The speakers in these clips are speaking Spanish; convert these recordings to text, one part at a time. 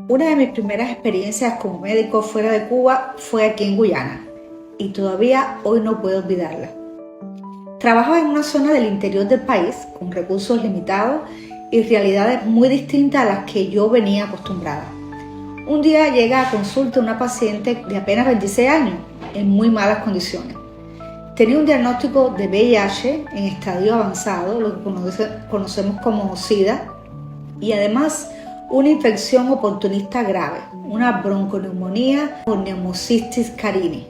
Una de mis primeras experiencias como médico fuera de Cuba fue aquí en Guyana y todavía hoy no puedo olvidarla. Trabajaba en una zona del interior del país con recursos limitados y realidades muy distintas a las que yo venía acostumbrada. Un día llega a consulta una paciente de apenas 26 años en muy malas condiciones. Tenía un diagnóstico de VIH en estadio avanzado, lo que conocemos como SIDA, y además una infección oportunista grave, una bronconeumonía por Pneumocystis carini.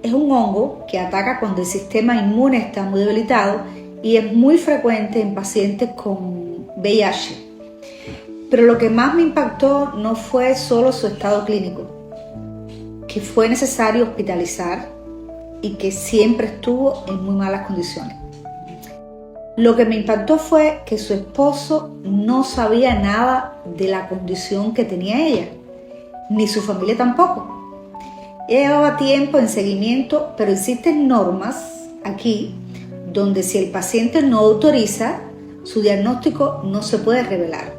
Es un hongo que ataca cuando el sistema inmune está muy debilitado y es muy frecuente en pacientes con VIH. Pero lo que más me impactó no fue solo su estado clínico, que fue necesario hospitalizar y que siempre estuvo en muy malas condiciones. Lo que me impactó fue que su esposo no sabía nada de la condición que tenía ella, ni su familia tampoco. Ella llevaba tiempo en seguimiento, pero existen normas aquí donde si el paciente no autoriza, su diagnóstico no se puede revelar.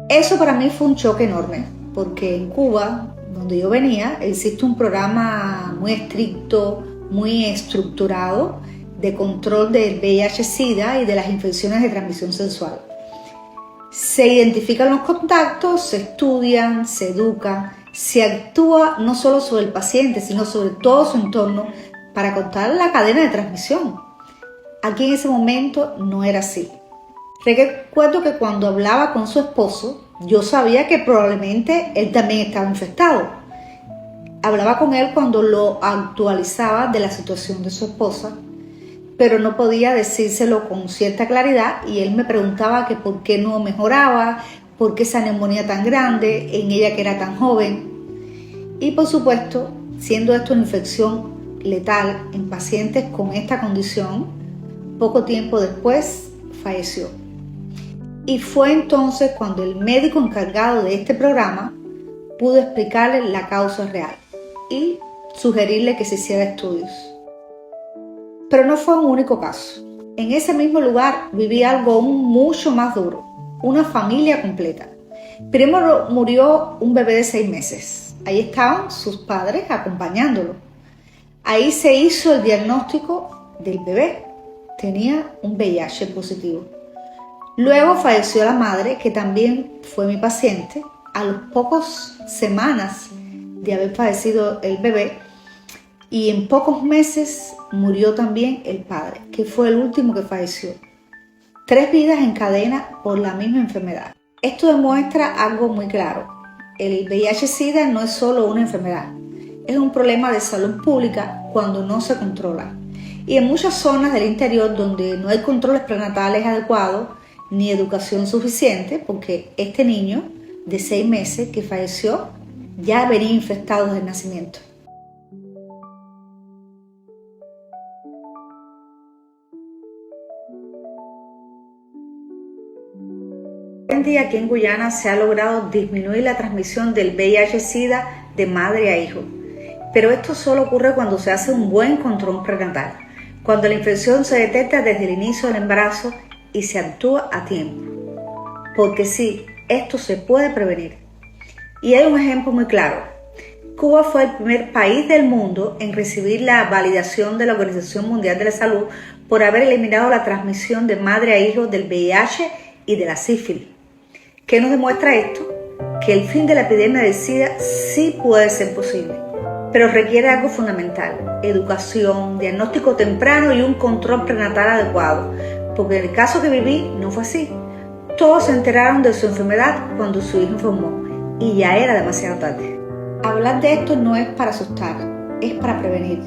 Eso para mí fue un choque enorme, porque en Cuba, donde yo venía, existe un programa muy estricto, muy estructurado de control del VIH-Sida y de las infecciones de transmisión sexual. Se identifican los contactos, se estudian, se educa, se actúa no solo sobre el paciente, sino sobre todo su entorno para cortar la cadena de transmisión. Aquí en ese momento no era así. Recuerdo que cuando hablaba con su esposo, yo sabía que probablemente él también estaba infectado. Hablaba con él cuando lo actualizaba de la situación de su esposa, pero no podía decírselo con cierta claridad y él me preguntaba que por qué no mejoraba, por qué esa neumonía tan grande en ella que era tan joven. Y por supuesto, siendo esto una infección letal en pacientes con esta condición, poco tiempo después falleció. Y fue entonces cuando el médico encargado de este programa pudo explicarle la causa real y sugerirle que se hiciera estudios. Pero no fue un único caso. En ese mismo lugar vivía algo aún mucho más duro, una familia completa. Primero murió un bebé de 6 meses. Ahí estaban sus padres acompañándolo. Ahí se hizo el diagnóstico del bebé. Tenía un VIH positivo. Luego falleció la madre, que también fue mi paciente. A las pocas semanas de haber fallecido el bebé, y en pocos meses murió también el padre, que fue el último que falleció. 3 vidas en cadena por la misma enfermedad. Esto demuestra algo muy claro. El VIH-Sida no es solo una enfermedad, es un problema de salud pública cuando no se controla. Y en muchas zonas del interior donde no hay controles prenatales adecuados ni educación suficiente, porque este niño de 6 meses que falleció ya venía infectado desde el nacimiento. Hoy en día aquí en Guyana se ha logrado disminuir la transmisión del VIH-Sida de madre a hijo, pero esto solo ocurre cuando se hace un buen control prenatal, cuando la infección se detecta desde el inicio del embarazo y se actúa a tiempo, porque sí, esto se puede prevenir. Y hay un ejemplo muy claro. Cuba fue el primer país del mundo en recibir la validación de la Organización Mundial de la Salud por haber eliminado la transmisión de madre a hijo del VIH y de la sífilis. ¿Qué nos demuestra esto? Que el fin de la epidemia de SIDA sí puede ser posible, pero requiere algo fundamental: educación, diagnóstico temprano y un control prenatal adecuado, porque en el caso que viví no fue así. Todos se enteraron de su enfermedad cuando su hijo enfermó y ya era demasiado tarde. Hablar de esto no es para asustar, es para prevenir,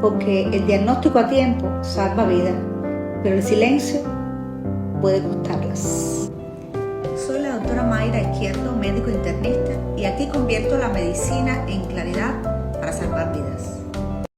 porque el diagnóstico a tiempo salva vidas, pero el silencio puede costarlas. Soy la doctora Mayra Izquierdo, médico internista, y aquí convierto la medicina en claridad para salvar vidas.